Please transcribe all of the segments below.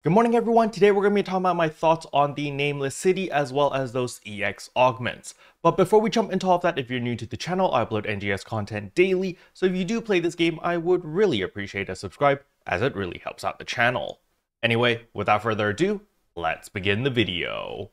Good morning everyone, today we're going to be talking about my thoughts on the Nameless City as well as those EX augments. But before we jump into all of that, if you're new to the channel, I upload NGS content daily, so if you do play this game, I would really appreciate a subscribe as it really helps out the channel. Anyway, without further ado, let's begin the video.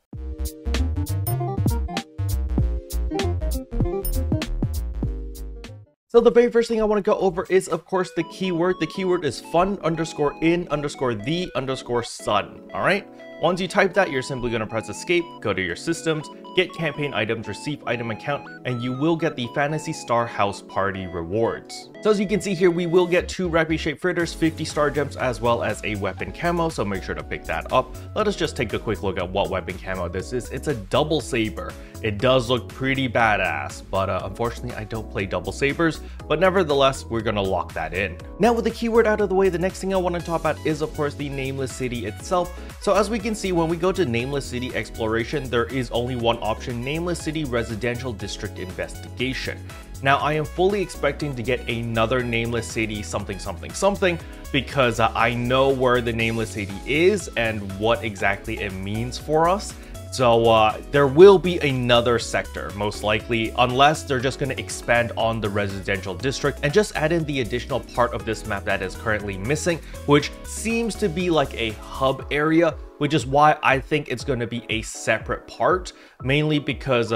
So the very first thing I want to go over is, of course, the keyword. The keyword is fun_in_the_sun. All right. Once you type that, you're simply going to press escape, go to your systems, get campaign items, receive item account, and you will get the Phantasy Star House Party rewards. So as you can see here, we will get 2 Rappy Shaped Fritters, 50 star gems, as well as a weapon camo, so make sure to pick that up. Let us just take a quick look at what weapon camo this is. It's a double saber. It does look pretty badass, but unfortunately I don't play double sabers, but nevertheless, we're gonna lock that in. Now with the keyword out of the way, the next thing I want to talk about is, of course, the Nameless City itself. So as we can see, when we go to Nameless City Exploration, there is only one option, Nameless City Residential District Investigation. Now I am fully expecting to get another Nameless City something because I know where the Nameless City is and what exactly it means for us. So there will be another sector, most likely, unless they're just going to expand on the residential district and just add in the additional part of this map that is currently missing, which seems to be like a hub area, which is why I think it's going to be a separate part, mainly because,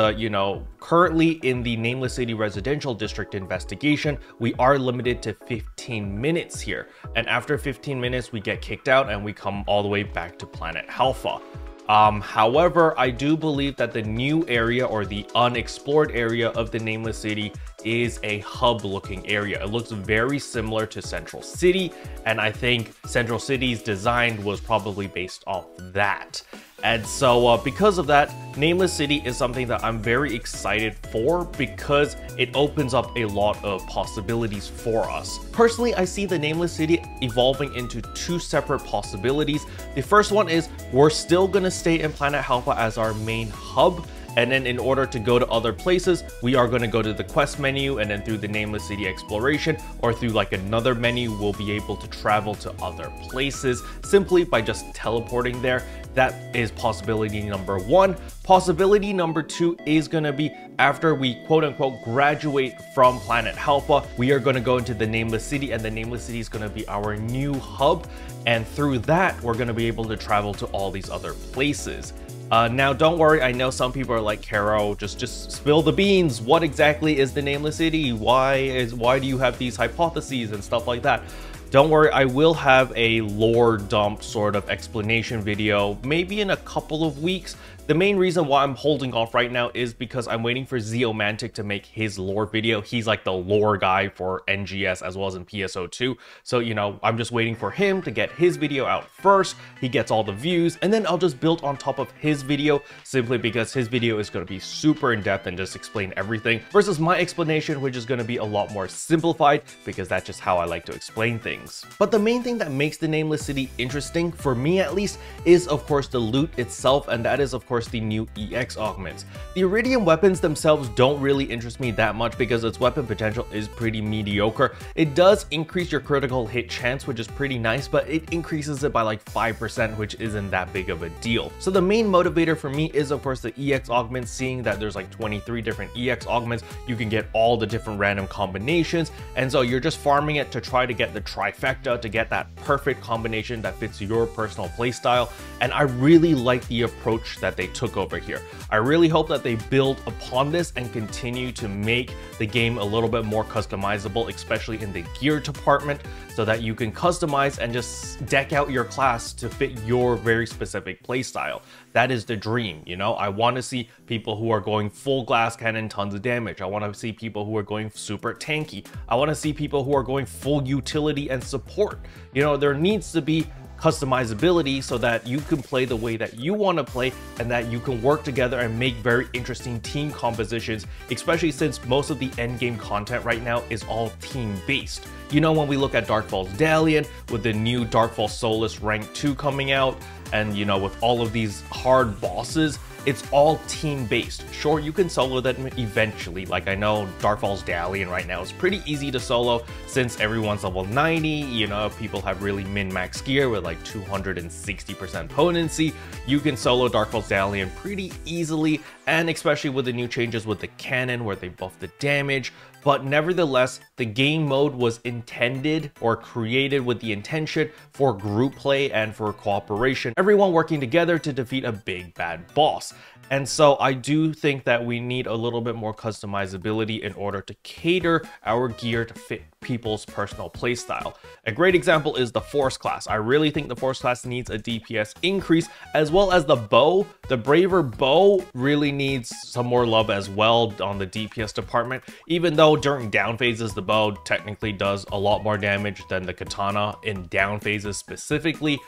currently in the Nameless City Residential District investigation, we are limited to 15 minutes here. And after 15 minutes, we get kicked out and we come all the way back to Planet Alpha. However, I do believe that the new area or the unexplored area of the Nameless City is a hub looking area. It looks very similar to Central City, and I think Central City's design was probably based off that. And so because of that, Nameless City is something that I'm very excited for because it opens up a lot of possibilities for us. Personally, I see the Nameless City evolving into 2 separate possibilities. The first one is we're still going to stay in Planet Alpha as our main hub. And then in order to go to other places, we are going to go to the quest menu, and then through the Nameless City exploration or through like another menu, we'll be able to travel to other places simply by just teleporting there. That is possibility number 1. Possibility number 2 is going to be after we quote unquote graduate from Planet Alpha, we are going to go into the Nameless City, and the Nameless City is going to be our new hub. And through that, we're going to be able to travel to all these other places. Now, don't worry, I know some people are like, Caro, just spill the beans. What exactly is the Nameless City? Why do you have these hypotheses and stuff like that? Don't worry, I will have a lore dump sort of explanation video, maybe in a couple of weeks. The main reason why I'm holding off right now is because I'm waiting for Zeomantic to make his lore video. He's like the lore guy for NGS as well as in PSO2. So, I'm just waiting for him to get his video out first. He gets all the views, and then I'll just build on top of his video simply because his video is going to be super in-depth and just explain everything versus my explanation, which is going to be a lot more simplified because that's just how I like to explain things. But the main thing that makes the Nameless City interesting, for me at least, is of course the loot itself, and that is of course the new EX augments. The Iridium weapons themselves don't really interest me that much because its weapon potential is pretty mediocre. It does increase your critical hit chance, which is pretty nice, but it increases it by like 5%, which isn't that big of a deal. So the main motivator for me is of course the EX augments, seeing that there's like 23 different EX augments. You can get all the different random combinations, and so you're just farming it to try to get the trifecta, to get that perfect combination that fits your personal playstyle. And I really like the approach that they took over here. I really hope that they build upon this and continue to make the game a little bit more customizable, especially in the gear department, so that you can customize and just deck out your class to fit your very specific playstyle. That is the dream, I want to see people who are going full glass cannon, tons of damage. I want to see people who are going super tanky. I want to see people who are going full utility and support. There needs to be customizability so that you can play the way that you want to play and that you can work together and make very interesting team compositions, especially since most of the endgame content right now is all team based. When we look at Darkfall's Dalian with the new Darkfall Solus Rank 2 coming out, and with all of these hard bosses, it's all team-based. Sure, you can solo them eventually, like I know Darkfall's Dalian right now is pretty easy to solo since everyone's level 90, you know, people have really min-max gear with like 260% potency. You can solo Darkfall's Dalian pretty easily, and especially with the new changes with the cannon where they buff the damage. But nevertheless, the game mode was intended or created with the intention for group play and for cooperation, everyone working together to defeat a big bad boss. And so I do think that we need a little bit more customizability in order to cater our gear to fit people's personal playstyle. A great example is the Force class. I really think the Force class needs a DPS increase, as well as the bow. The Braver bow really needs some more love as well on the DPS department, even though during down phases the bow technically does a lot more damage than the katana in down phases specifically.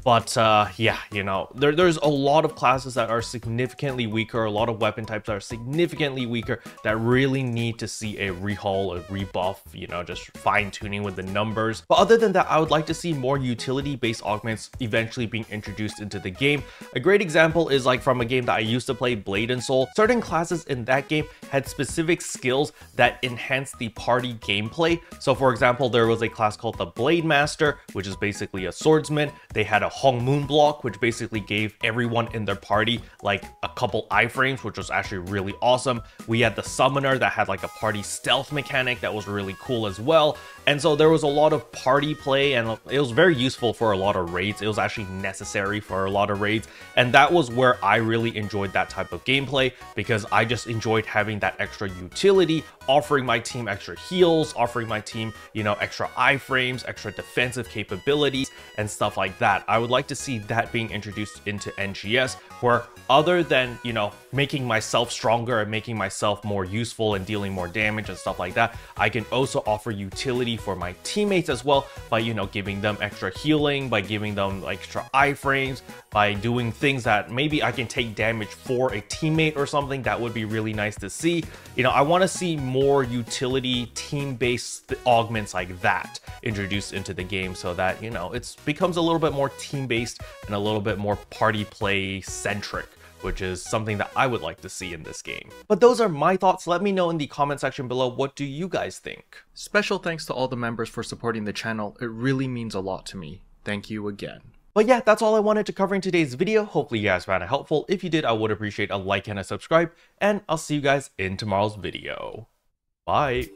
But yeah, you know, there's a lot of classes that are significantly weaker, a lot of weapon types that are significantly weaker that really need to see a rehaul, a rebuff, you know, just fine tuning with the numbers. But other than that, I would like to see more utility-based augments eventually being introduced into the game. A great example is like from a game that I used to play, Blade and Soul. Certain classes in that game had specific skills that enhanced the party gameplay. So for example, there was a class called the Blade Master, which is basically a swordsman. They had a Hong Moon block, which basically gave everyone in their party like a couple iframes, which was actually really awesome. We had the Summoner that had like a party stealth mechanic that was really cool as well. And so there was a lot of party play, and it was very useful for a lot of raids. It was actually necessary for a lot of raids, and that was where I really enjoyed that type of gameplay, because I just enjoyed having that extra utility, offering my team extra heals, offering my team, you know, extra iframes, extra defensive capabilities and stuff like that. I would like to see that being introduced into NGS, where other than, you know, making myself stronger and making myself more useful and dealing more damage and stuff like that, I can also offer utility for my teammates as well by, you know, giving them extra healing, by giving them like extra iframes, by doing things that maybe I can take damage for a teammate or something. That would be really nice to see. You know, I want to see more utility team-based augments like that introduced into the game, so that, you know, it becomes a little bit more team-based and a little bit more party play centric, which is something that I would like to see in this game. But those are my thoughts. Let me know in the comment section below, what do you guys think? Special thanks to all the members for supporting the channel. It really means a lot to me. Thank you again. But yeah, that's all I wanted to cover in today's video. Hopefully you guys found it helpful. If you did, I would appreciate a like and a subscribe, and I'll see you guys in tomorrow's video. Bye.